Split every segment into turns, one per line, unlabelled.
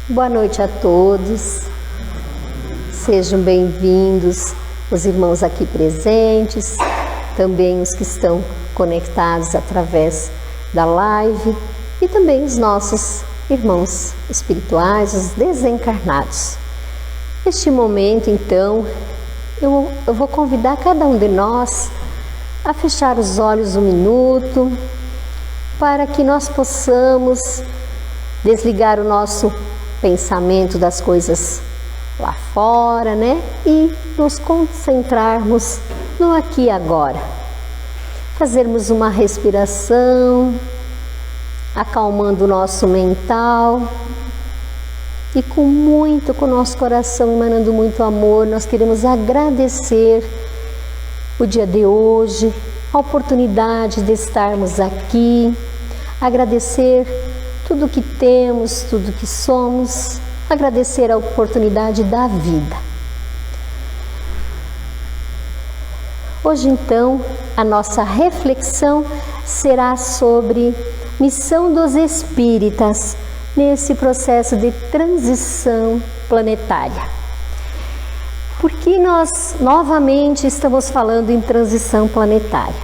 Boa noite a todos, sejam bem-vindos os irmãos aqui presentes, também os que estão conectados através da live e também os nossos irmãos espirituais, os desencarnados. Neste momento, então, eu vou convidar cada um de nós a fechar os olhos um minuto para que nós possamos desligar o nosso pensamento das coisas lá fora, né? E nos concentrarmos no aqui e agora. Fazermos uma respiração, acalmando o nosso mental e com o nosso coração emanando muito amor, nós queremos agradecer o dia de hoje, a oportunidade de estarmos aqui, agradecer tudo que temos, tudo que somos, agradecer a oportunidade da vida. Hoje, então, a nossa reflexão será sobre missão dos espíritas nesse processo de transição planetária. Por que nós novamente estamos falando em transição planetária?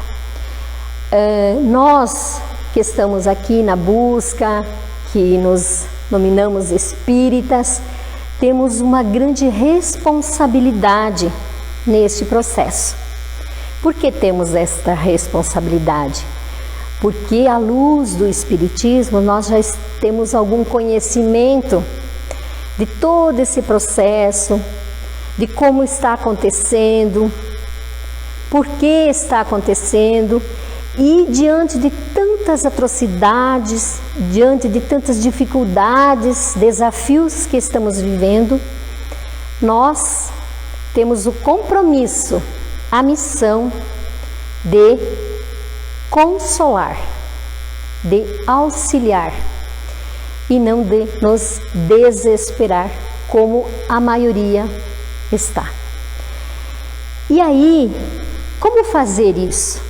Nós que estamos aqui na busca, que nos nominamos espíritas, temos uma grande responsabilidade neste processo. Por que temos esta responsabilidade? Porque à luz do espiritismo nós já temos algum conhecimento de todo esse processo, de como está acontecendo, por que está acontecendo e diante de tantas atrocidades, diante de tantas dificuldades, desafios que estamos vivendo, nós temos o compromisso, a missão de consolar, de auxiliar e não de nos desesperar como a maioria está. E aí, como fazer isso?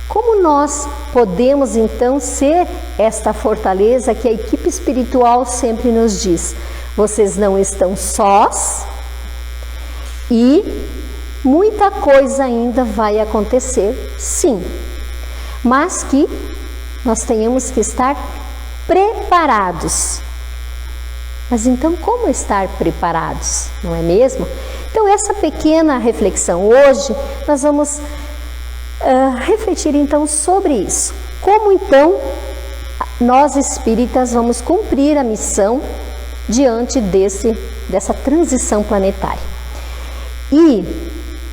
Como nós podemos então ser esta fortaleza que a equipe espiritual sempre nos diz? Vocês não estão sós e muita coisa ainda vai acontecer, sim, mas que nós tenhamos que estar preparados. Mas então como estar preparados, não é mesmo? Então essa pequena reflexão hoje, nós vamos refletir então sobre isso. Como então nós espíritas vamos cumprir a missão diante dessa transição planetária? E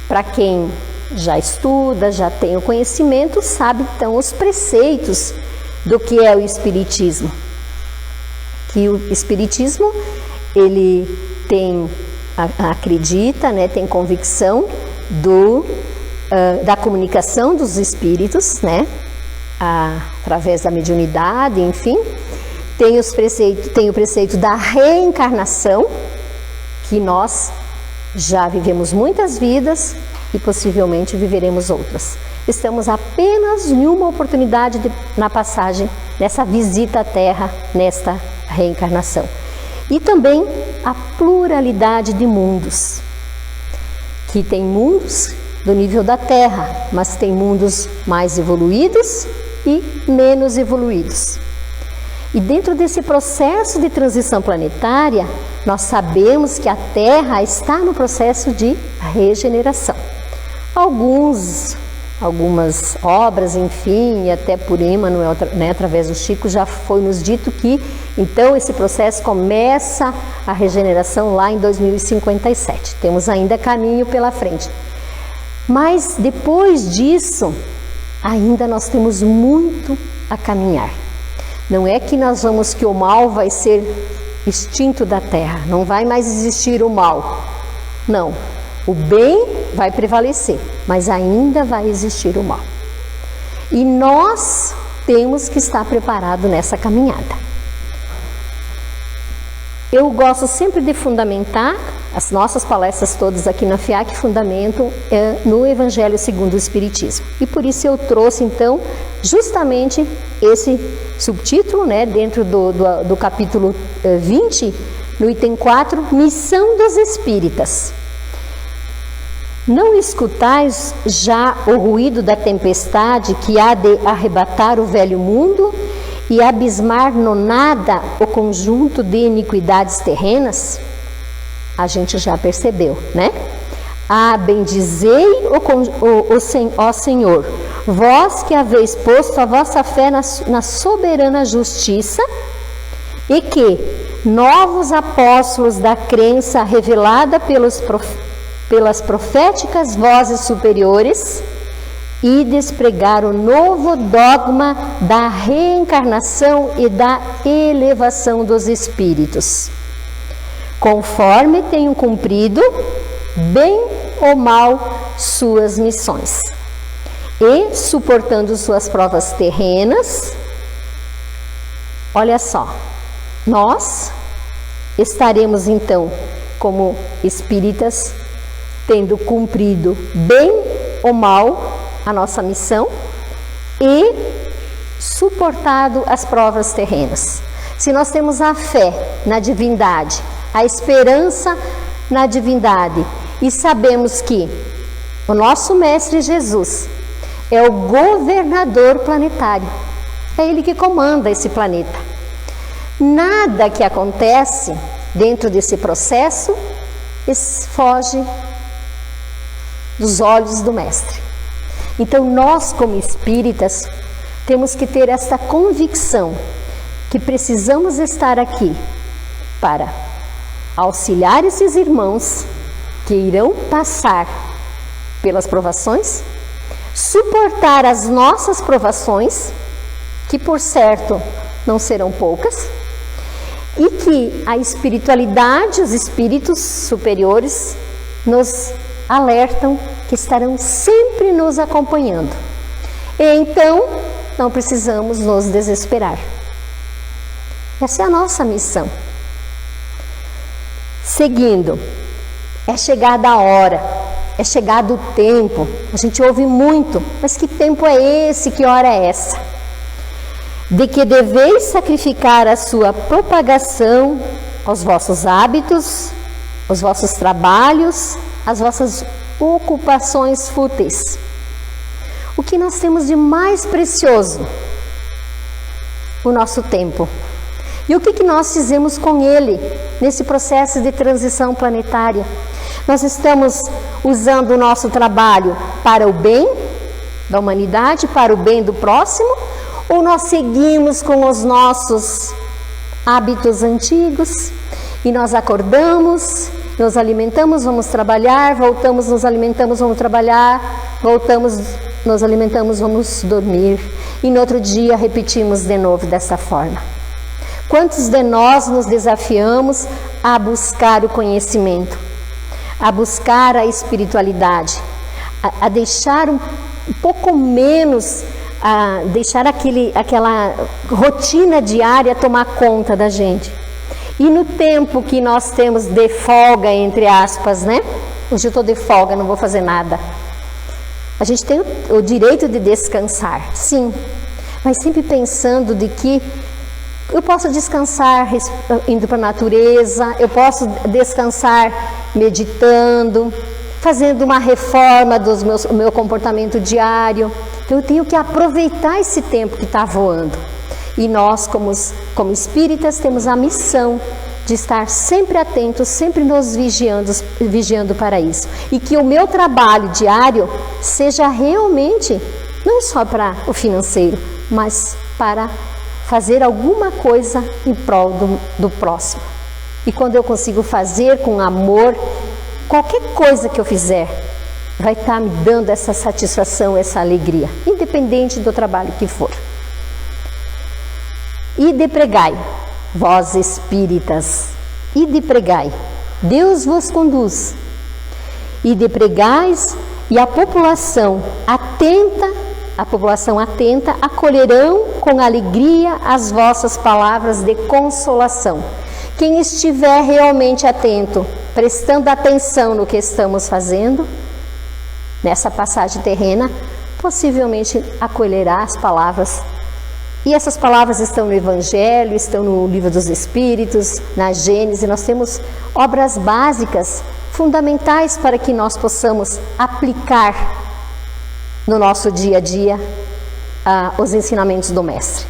para quem já estuda, já tem o conhecimento, sabe então os preceitos do que é o espiritismo. Que o espiritismo, ele acredita, né, tem convicção da comunicação dos espíritos, né, através da mediunidade, enfim. Tem o preceito da reencarnação, que nós já vivemos muitas vidas e possivelmente viveremos outras. Estamos apenas em uma oportunidade na passagem, nessa visita à Terra, nesta reencarnação. E também a pluralidade de mundos, que tem mundos do nível da Terra, mas tem mundos mais evoluídos e menos evoluídos. E dentro desse processo de transição planetária, nós sabemos que a Terra está no processo de regeneração. Algumas obras, enfim, e até por Emmanuel, né, através do Chico, já foi nos dito que então esse processo começa a regeneração lá em 2057. Temos ainda caminho pela frente. Mas depois disso, ainda nós temos muito a caminhar. Não é que que o mal vai ser extinto da Terra, não vai mais existir o mal. Não, o bem vai prevalecer, mas ainda vai existir o mal. E nós temos que estar preparados nessa caminhada. Eu gosto sempre de fundamentar, as nossas palestras todas aqui na FIAC fundamentam no Evangelho segundo o Espiritismo. E por isso eu trouxe então justamente esse subtítulo, né, dentro do capítulo 20, No item 4, missão dos espíritas. Não escutais já o ruído da tempestade que há de arrebatar o velho mundo e abismar no nada o conjunto de iniquidades terrenas? A gente já percebeu, né? Bendizei ó Senhor, vós que haveis posto a vossa fé na soberana justiça, e que novos apóstolos da crença revelada pelas proféticas vozes superiores, e despregar o novo dogma da reencarnação e da elevação dos espíritos, conforme tenham cumprido, bem ou mal, suas missões, e suportando suas provas terrenas. Olha só, nós estaremos então como espíritas tendo cumprido bem ou mal a nossa missão e suportado as provas terrenas. Se nós temos a fé na divindade, a esperança na divindade, e sabemos que o nosso Mestre Jesus é o governador planetário, é Ele que comanda esse planeta. Nada que acontece dentro desse processo foge dos olhos do Mestre. Então nós, como espíritas, temos que ter essa convicção que precisamos estar aqui para auxiliar esses irmãos que irão passar pelas provações, suportar as nossas provações, que por certo não serão poucas, e que a espiritualidade, os espíritos superiores nos alertam que estarão sempre nos acompanhando. E então não precisamos nos desesperar. Essa é a nossa missão. Seguindo, é chegada a hora, é chegado o tempo. A gente ouve muito, mas que tempo é esse, que hora é essa? De que deveis sacrificar a sua propagação, aos vossos hábitos, os vossos trabalhos, as vossas ocupações fúteis. O que nós temos de mais precioso? O nosso tempo. E o que nós fizemos com ele nesse processo de transição planetária? Nós estamos usando o nosso trabalho para o bem da humanidade, para o bem do próximo, ou nós seguimos com os nossos hábitos antigos e nós acordamos, nos alimentamos, vamos trabalhar, voltamos, nos alimentamos, vamos trabalhar, voltamos, nos alimentamos, vamos dormir, e no outro dia repetimos de novo dessa forma? Quantos de nós nos desafiamos a buscar o conhecimento, a buscar a espiritualidade, a deixar um pouco menos, a deixar aquela rotina diária tomar conta da gente? E no tempo que nós temos de folga, entre aspas, né? Hoje eu estou de folga, não vou fazer nada. A gente tem o direito de descansar, sim, mas sempre pensando de que eu posso descansar indo para a natureza, eu posso descansar meditando, fazendo uma reforma do meu comportamento diário. Então eu tenho que aproveitar esse tempo que está voando. E nós, como espíritas, temos a missão de estar sempre atentos, sempre nos vigiando para isso. E que o meu trabalho diário seja realmente, não só para o financeiro, mas para fazer alguma coisa em prol do próximo. E quando eu consigo fazer com amor, qualquer coisa que eu fizer vai estar me dando essa satisfação, essa alegria, independente do trabalho que for. Ide pregai, vós espíritas, ide pregai, Deus vos conduz. Ide pregais, e a população atenta acolherão com alegria as vossas palavras de consolação. Quem estiver realmente atento, prestando atenção no que estamos fazendo, nessa passagem terrena, possivelmente acolherá as palavras E essas palavras estão no Evangelho, estão no Livro dos Espíritos, na Gênese. Nós temos obras básicas, fundamentais para que nós possamos aplicar no nosso dia a dia os ensinamentos do Mestre.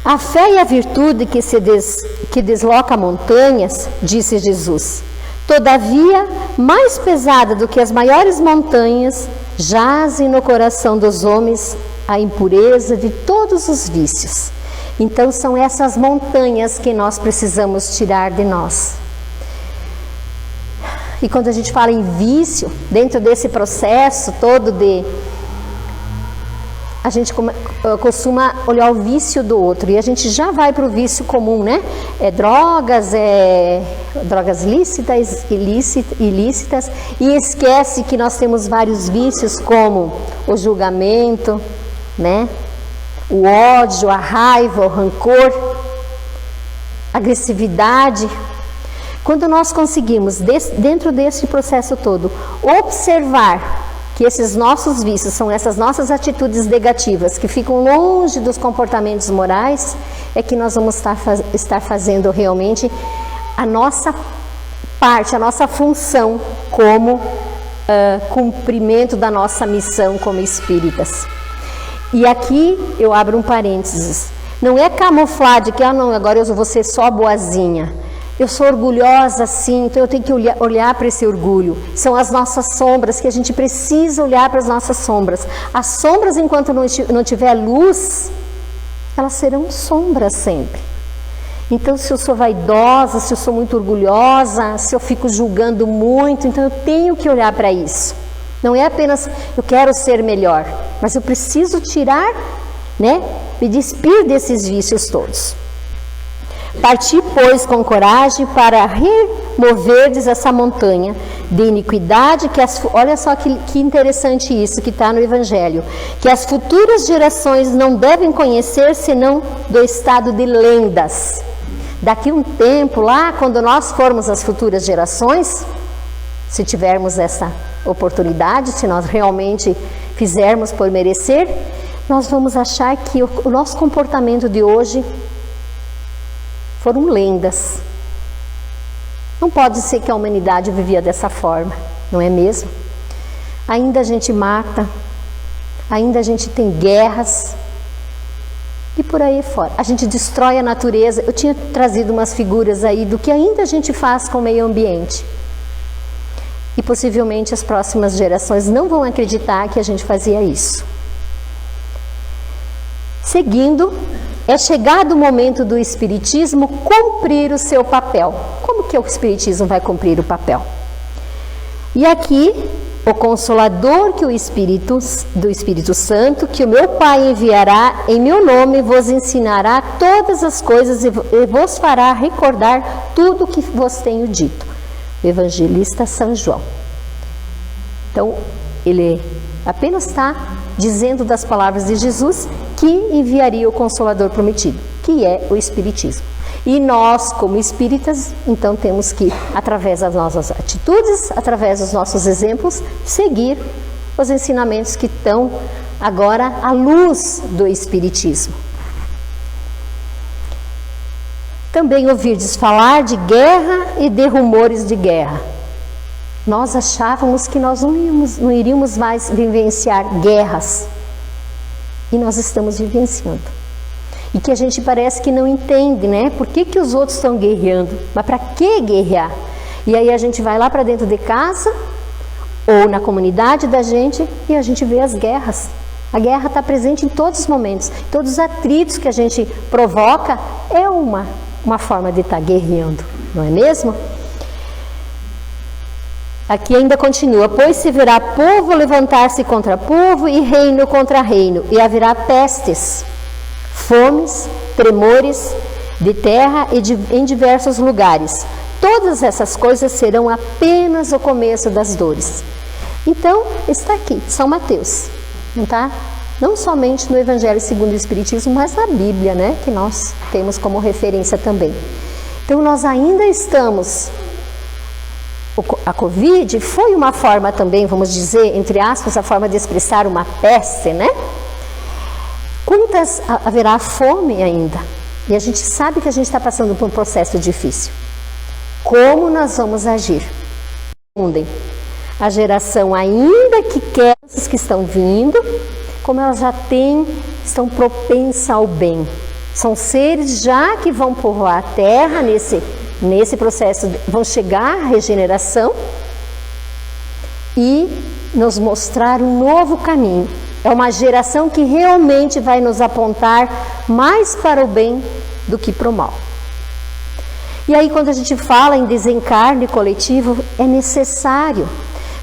A fé e a virtude que desloca montanhas, disse Jesus, todavia, mais pesada do que as maiores montanhas, jaze no coração dos homens a impureza de todos os vícios. Então são essas montanhas que nós precisamos tirar de nós. E quando a gente fala em vício, dentro desse processo todo a gente costuma olhar o vício do outro e a gente já vai para o vício comum, né? Drogas ilícitas e esquece que nós temos vários vícios como o julgamento, né? O ódio, a raiva, o rancor, a agressividade. Quando nós conseguimos, dentro desse processo todo, observar que esses nossos vícios são essas nossas atitudes negativas que ficam longe dos comportamentos morais, é que nós vamos estar fazendo realmente a nossa parte, a nossa função como cumprimento da nossa missão como espíritas. E aqui eu abro um parênteses, não é camuflar de que não, agora eu vou ser só boazinha. Eu sou orgulhosa, sim, então eu tenho que olhar para esse orgulho. São as nossas sombras, que a gente precisa olhar para as nossas sombras. As sombras, enquanto não tiver luz, elas serão sombras sempre. Então, se eu sou vaidosa, se eu sou muito orgulhosa, se eu fico julgando muito, então eu tenho que olhar para isso. Não é apenas eu quero ser melhor, mas eu preciso tirar, né, me despir desses vícios todos. Parti, pois, com coragem para removerdes essa montanha de iniquidade olha só que interessante isso que está no Evangelho, que as futuras gerações não devem conhecer senão do estado de lendas. Daqui um tempo, lá quando nós formos as futuras gerações, se tivermos essa oportunidade, se nós realmente fizermos por merecer, nós vamos achar que o nosso comportamento de hoje foram lendas. Não pode ser que a humanidade vivia dessa forma, não é mesmo? Ainda a gente mata, ainda a gente tem guerras e por aí fora. A gente destrói a natureza. Eu tinha trazido umas figuras aí do que ainda a gente faz com o meio ambiente. E possivelmente as próximas gerações não vão acreditar que a gente fazia isso. Seguindo, é chegado o momento do Espiritismo cumprir o seu papel. Como que o Espiritismo vai cumprir o papel? E aqui, o Consolador que do Espírito Santo, que o meu Pai enviará em meu nome, vos ensinará todas as coisas e vos fará recordar tudo o que vos tenho dito. O Evangelista São João. Então, ele apenas está dizendo das palavras de Jesus que enviaria o Consolador prometido, que é o Espiritismo. E nós, como espíritas, então temos que, através das nossas atitudes, através dos nossos exemplos, seguir os ensinamentos que estão agora à luz do Espiritismo. Também ouvirdes falar de guerra e de rumores de guerra. Nós achávamos que nós não iríamos mais vivenciar guerras. E nós estamos vivenciando. E que a gente parece que não entende, né? Por que os outros estão guerreando? Mas para que guerrear? E aí a gente vai lá para dentro de casa, ou na comunidade da gente, e a gente vê as guerras. A guerra está presente em todos os momentos. Todos os atritos que a gente provoca é uma forma de estar guerreando, não é mesmo? Aqui ainda continua, pois se verá povo levantar-se contra povo e reino contra reino, e haverá pestes, fomes, tremores de terra em diversos lugares. Todas essas coisas serão apenas o começo das dores. Então, está aqui, São Mateus, não tá? Não somente no Evangelho segundo o Espiritismo, mas na Bíblia, né? Que nós temos como referência também. Então, nós ainda estamos... A Covid foi uma forma também, vamos dizer, entre aspas, a forma de expressar uma peste, né? haverá fome ainda. E a gente sabe que a gente está passando por um processo difícil. Como nós vamos agir? A geração ainda que quer, os que estão vindo, como elas já estão propensas ao bem. São seres já que vão povoar a terra nesse processo, vão chegar à regeneração e nos mostrar um novo caminho. É uma geração que realmente vai nos apontar mais para o bem do que para o mal. E aí, quando a gente fala em desencarne coletivo, é necessário.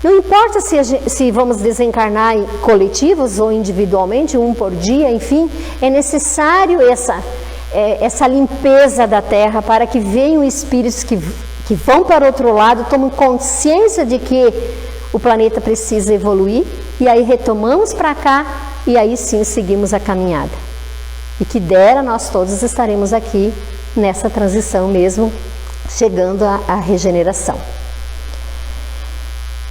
Não importa se vamos desencarnar em coletivos ou individualmente, um por dia, enfim, é necessário essa limpeza da Terra para que venham espíritos que vão para o outro lado, tomam consciência de que o planeta precisa evoluir, e aí retomamos para cá, e aí sim seguimos a caminhada. E que dera nós todos estaremos aqui nessa transição mesmo, chegando à regeneração.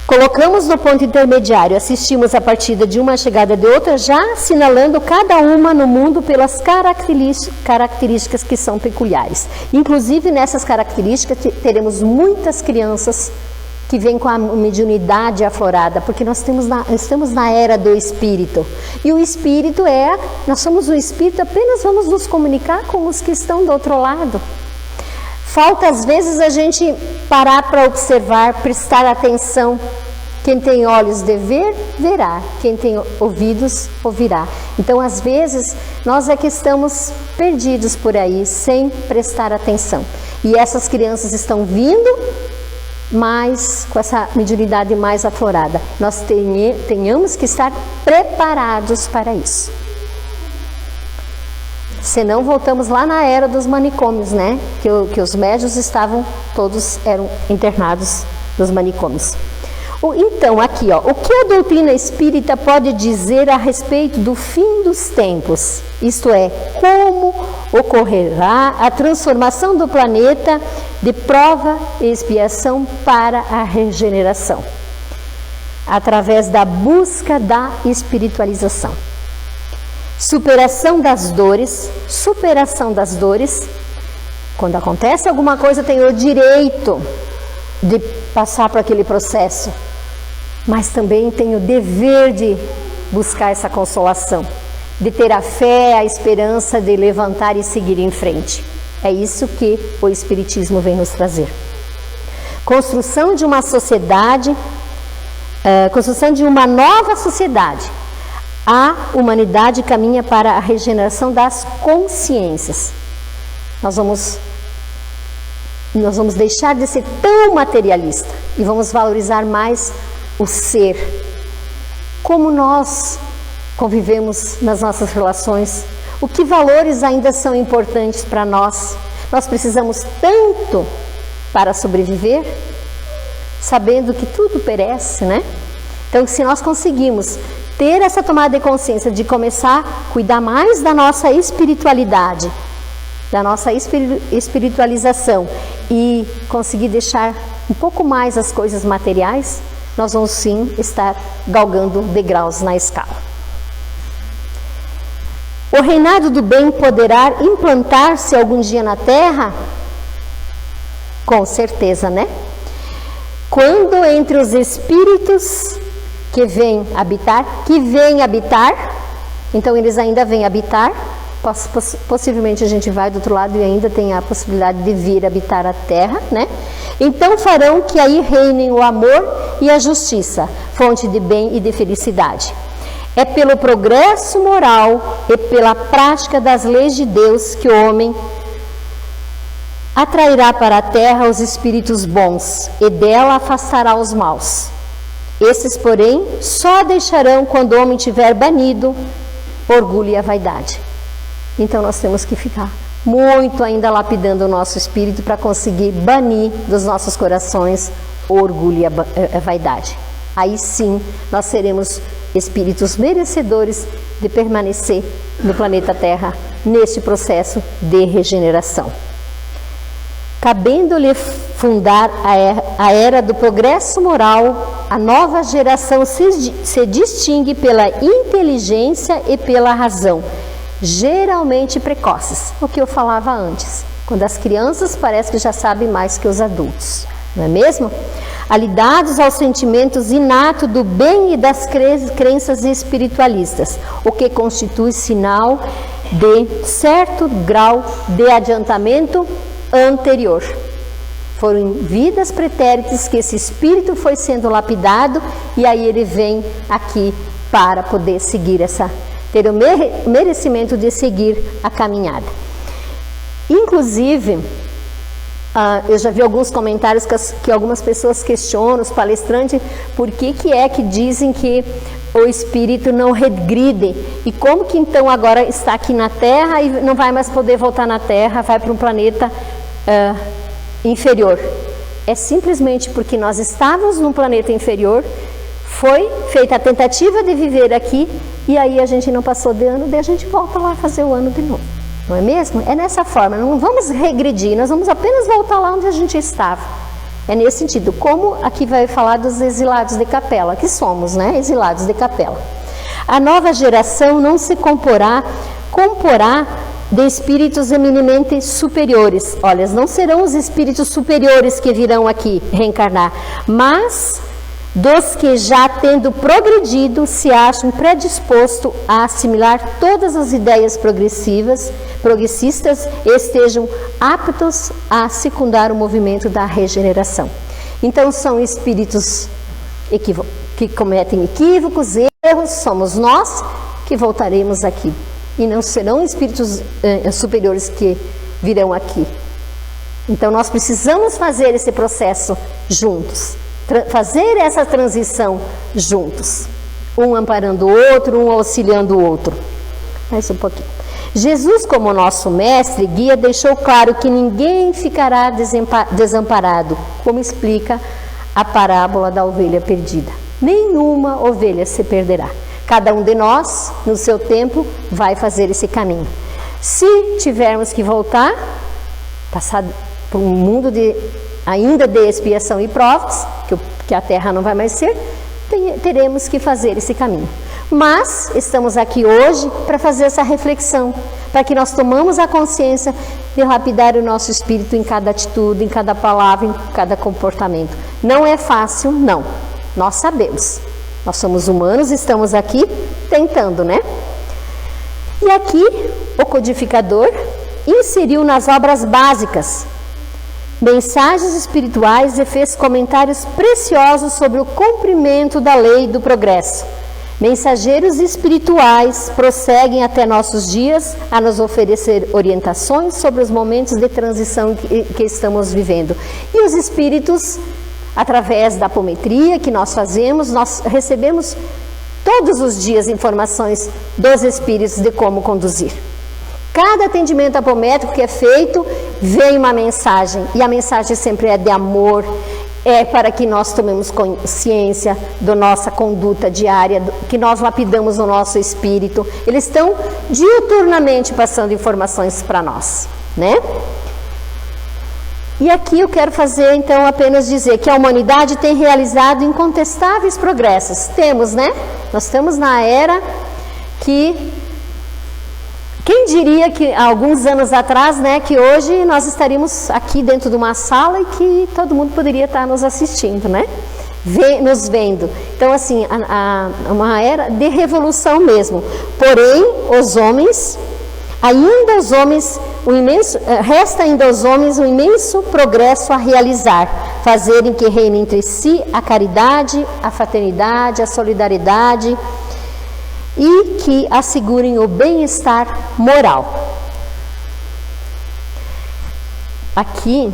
Colocamos no ponto intermediário, assistimos a partida de uma chegada de outra, já assinalando cada uma no mundo pelas características que são peculiares. Inclusive, nessas características, teremos muitas crianças que vêm com a mediunidade aflorada, porque nós estamos na era do espírito. E o espírito nós somos o espírito, apenas vamos nos comunicar com os que estão do outro lado. Falta, às vezes, a gente parar para observar, prestar atenção. Quem tem olhos de ver, verá. Quem tem ouvidos, ouvirá. Então, às vezes, nós é que estamos perdidos por aí, sem prestar atenção. E essas crianças estão vindo, mas com essa mediunidade mais aflorada. Nós tenhamos que estar preparados para isso. Senão voltamos lá na era dos manicômios, né? Que os médiuns eram internados nos manicômios. Então, aqui, ó, o que a doutrina espírita pode dizer a respeito do fim dos tempos? Isto é, como ocorrerá a transformação do planeta de prova e expiação para a regeneração, através da busca da espiritualização. Superação das dores. Quando acontece alguma coisa, tem o direito de passar por aquele processo, mas também tem o dever de buscar essa consolação, de ter a fé, a esperança de levantar e seguir em frente. É isso que o Espiritismo vem nos trazer. Construção de uma sociedade, construção de uma nova sociedade. A humanidade caminha para a regeneração das consciências. Nós vamos deixar de ser tão materialista e vamos valorizar mais o ser. Como nós convivemos nas nossas relações, o que valores ainda são importantes para nós. Nós precisamos tanto para sobreviver, sabendo que tudo perece, né? Então, se nós conseguimos ter essa tomada de consciência de começar a cuidar mais da nossa espiritualidade, da nossa espiritualização e conseguir deixar um pouco mais as coisas materiais, nós vamos sim estar galgando degraus na escala. O reinado do bem poderá implantar-se algum dia na Terra? Com certeza, né? Quando entre os espíritos que vêm habitar, então eles ainda vêm habitar, possivelmente a gente vai do outro lado e ainda tem a possibilidade de vir habitar a Terra, né? Então farão que aí reinem o amor e a justiça, fonte de bem e de felicidade. É pelo progresso moral e pela prática das leis de Deus que o homem atrairá para a Terra os espíritos bons e dela afastará os maus. Esses, porém, só deixarão quando o homem tiver banido orgulho e a vaidade. Então nós temos que ficar muito ainda lapidando o nosso espírito para conseguir banir dos nossos corações o orgulho e a vaidade. Aí sim nós seremos espíritos merecedores de permanecer no planeta Terra neste processo de regeneração. Cabendo-lhe fundar a era do progresso moral, a nova geração se distingue pela inteligência e pela razão, geralmente precoces, o que eu falava antes, quando as crianças parecem que já sabem mais que os adultos, não é mesmo? Alidados aos sentimentos inatos do bem e das crenças espiritualistas, o que constitui sinal de certo grau de adiantamento anterior. Foram em vidas pretéritas que esse espírito foi sendo lapidado e aí ele vem aqui para poder seguir ter o merecimento de seguir a caminhada. Inclusive, eu já vi alguns comentários que algumas pessoas questionam, os palestrantes, por que é que dizem que o espírito não regride, e como que então agora está aqui na Terra e não vai mais poder voltar na Terra, vai para um planeta inferior. É simplesmente porque nós estávamos num planeta inferior, foi feita a tentativa de viver aqui, e aí a gente não passou de ano, daí a gente volta lá fazer o ano de novo. Não é mesmo? É nessa forma, não vamos regredir, nós vamos apenas voltar lá onde a gente estava. É nesse sentido, como aqui vai falar dos exilados de capela, que somos, né? Exilados de capela. A nova geração não se comporá de espíritos eminentemente superiores. Olha, não serão os espíritos superiores que virão aqui reencarnar, mas dos que já tendo progredido se acham predispostos a assimilar todas as ideias progressistas e estejam aptos a secundar o movimento da regeneração. Então são espíritos que cometem equívocos, erros, somos nós que voltaremos aqui. E não serão espíritos superiores que virão aqui. Então nós precisamos fazer esse processo juntos. Fazer essa transição juntos, um amparando o outro, um auxiliando o outro. Mais um pouquinho. Jesus, como nosso mestre, guia, deixou claro que ninguém ficará desamparado, como explica a parábola da ovelha perdida. Nenhuma ovelha se perderá. Cada um de nós, no seu tempo, vai fazer esse caminho. Se tivermos que voltar, passar por um mundo ainda de expiação e provas, que a Terra não vai mais ser, teremos que fazer esse caminho. Mas estamos aqui hoje para fazer essa reflexão, para que nós tomamos a consciência de lapidar o nosso espírito em cada atitude, em cada palavra, em cada comportamento. Não é fácil, não. Nós sabemos. Nós somos humanos, estamos aqui tentando, né? E aqui o codificador inseriu nas obras básicas mensagens espirituais e fez comentários preciosos sobre o cumprimento da lei do progresso. Mensageiros espirituais prosseguem até nossos dias a nos oferecer orientações sobre os momentos de transição que estamos vivendo. E os espíritos, através da apometria que nós fazemos, nós recebemos todos os dias informações dos espíritos de como conduzir. Cada atendimento apométrico que é feito, vem uma mensagem, e a mensagem sempre é de amor, é para que nós tomemos consciência da nossa conduta diária, que nós lapidamos o nosso espírito. Eles estão diuturnamente passando informações para nós, né? E aqui eu quero fazer, então, apenas dizer que a humanidade tem realizado incontestáveis progressos. Temos, né? Nós estamos na era que... Quem diria que há alguns anos atrás, né, que hoje nós estaríamos aqui dentro de uma sala e que todo mundo poderia estar nos assistindo, né? Nos vendo. Então, assim, uma era de revolução mesmo. Porém, resta ainda aos homens um imenso progresso a realizar, fazerem que reine entre si a caridade, a fraternidade, a solidariedade, e que assegurem o bem-estar moral. Aqui,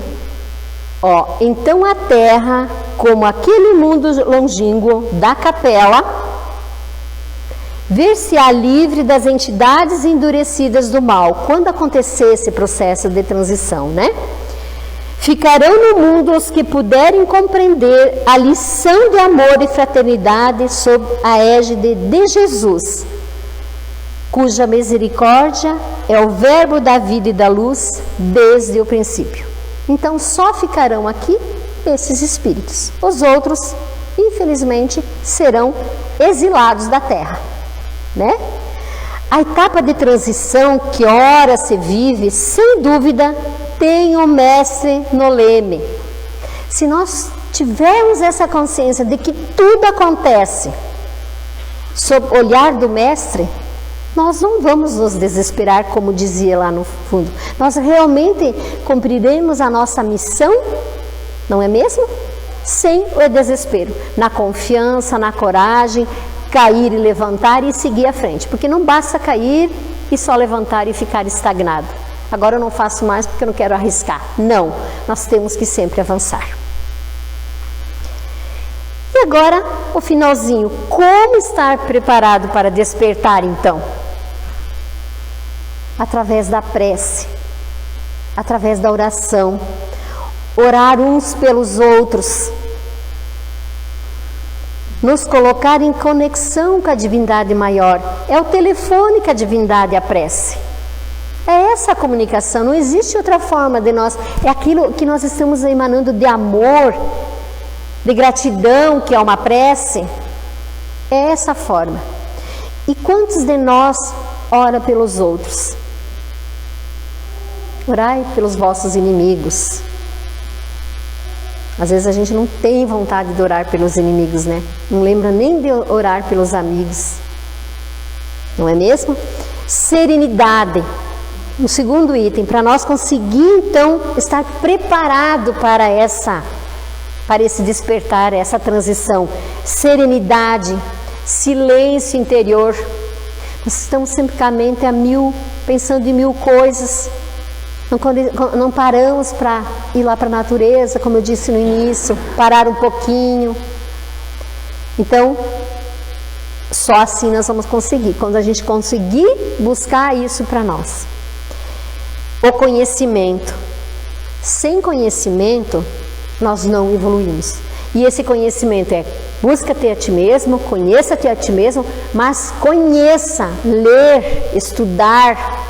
ó, então a Terra, como aquele mundo longínquo da capela, ver-se-á livre das entidades endurecidas do mal, quando acontecer esse processo de transição, né? Ficarão no mundo os que puderem compreender a lição de amor e fraternidade sob a égide de Jesus, cuja misericórdia é o verbo da vida e da luz desde o princípio. Então só ficarão aqui esses espíritos. Os outros, infelizmente, serão exilados da terra, né? A etapa de transição que ora se vive, sem dúvida, tem o mestre no leme. Se nós tivermos essa consciência de que tudo acontece sob o olhar do mestre, nós não vamos nos desesperar, como dizia lá no fundo. Nós realmente cumpriremos a nossa missão, não é mesmo? Sem o desespero, na confiança, na coragem, cair e levantar e seguir à frente. Porque não basta cair e só levantar e ficar estagnado. Agora eu não faço mais porque eu não quero arriscar. Não, nós temos que sempre avançar. E agora, o finalzinho. Como estar preparado para despertar, então? Através da prece, através da oração. Orar uns pelos outros. Nos colocar em conexão com a divindade maior. É o telefone que a divindade apresse. É essa a comunicação, não existe outra forma de nós. É aquilo que nós estamos emanando de amor, de gratidão, que é uma prece. É essa a forma. E quantos de nós ora pelos outros? Orai pelos vossos inimigos. Às vezes a gente não tem vontade de orar pelos inimigos, né? Não lembra nem de orar pelos amigos. Não é mesmo? Serenidade. O segundo item, para nós conseguir então estar preparado para esse despertar, essa transição. Serenidade, silêncio interior. Nós estamos sempre com a mente a mil, pensando em mil coisas. Não paramos para ir lá para a natureza, como eu disse no início, parar um pouquinho. Então, só assim nós vamos conseguir, quando a gente conseguir buscar isso para nós. O conhecimento. Sem conhecimento, nós não evoluímos. E esse conhecimento é: busca-te a ti mesmo, conheça-te a ti mesmo, mas conheça, ler, estudar.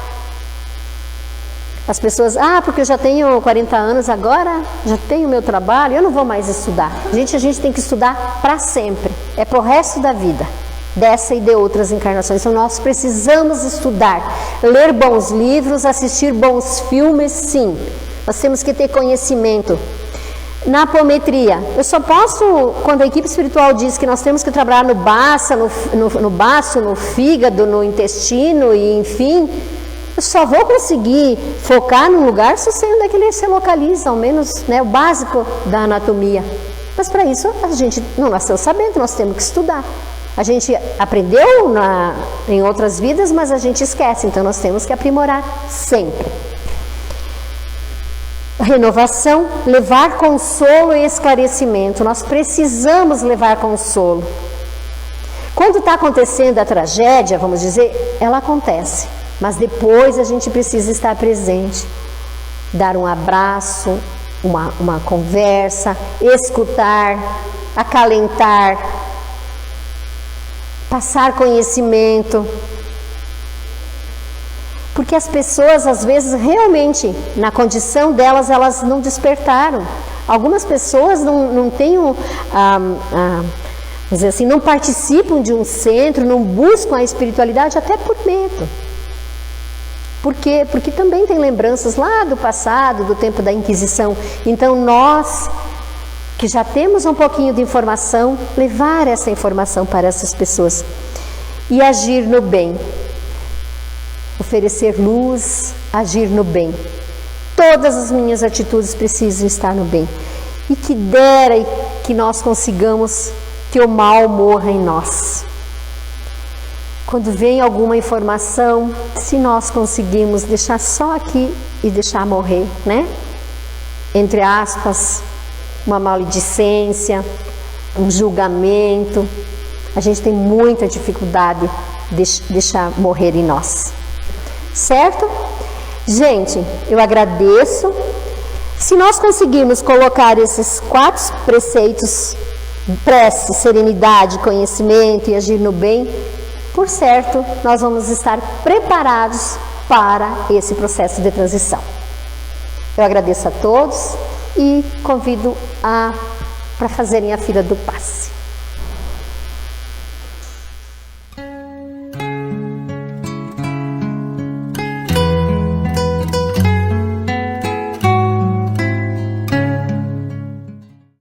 As pessoas, porque eu já tenho 40 anos agora, já tenho meu trabalho, eu não vou mais estudar. Gente, a gente tem que estudar para sempre, é para o resto da vida, dessa e de outras encarnações. Então nós precisamos estudar, ler bons livros, assistir bons filmes, sim. Nós temos que ter conhecimento. Na apometria, eu só posso, quando a equipe espiritual diz que nós temos que trabalhar no baço, no fígado, no intestino e enfim, eu só vou conseguir focar num lugar se eu sei onde é que ele se localiza, ao menos, né, o básico da anatomia. Mas para isso a gente não nasceu sabendo, nós temos que estudar. A gente aprendeu em outras vidas, mas a gente esquece, então nós temos que aprimorar sempre. Renovação, levar consolo e esclarecimento. Nós precisamos levar consolo. Quando está acontecendo a tragédia, vamos dizer, ela acontece. Mas depois a gente precisa estar presente, dar um abraço, uma conversa, escutar, acalentar, passar conhecimento. Porque as pessoas, às vezes, realmente, na condição delas, elas não despertaram. Algumas pessoas não têm, vamos dizer assim, não participam de um centro, não buscam a espiritualidade, até por medo. Por quê? Porque também tem lembranças lá do passado, do tempo da Inquisição. Então nós, que já temos um pouquinho de informação, levar essa informação para essas pessoas. E agir no bem. Oferecer luz, agir no bem. Todas as minhas atitudes precisam estar no bem. E que dera que nós consigamos que o mal morra em nós. Quando vem alguma informação, se nós conseguimos deixar só aqui e deixar morrer, né? Entre aspas, uma maledicência, um julgamento, a gente tem muita dificuldade de deixar morrer em nós. Certo? Gente, eu agradeço. Se nós conseguirmos colocar esses 4 preceitos, prece, serenidade, conhecimento e agir no bem, por certo, nós vamos estar preparados para esse processo de transição. Eu agradeço a todos e convido para fazerem a fila do passe.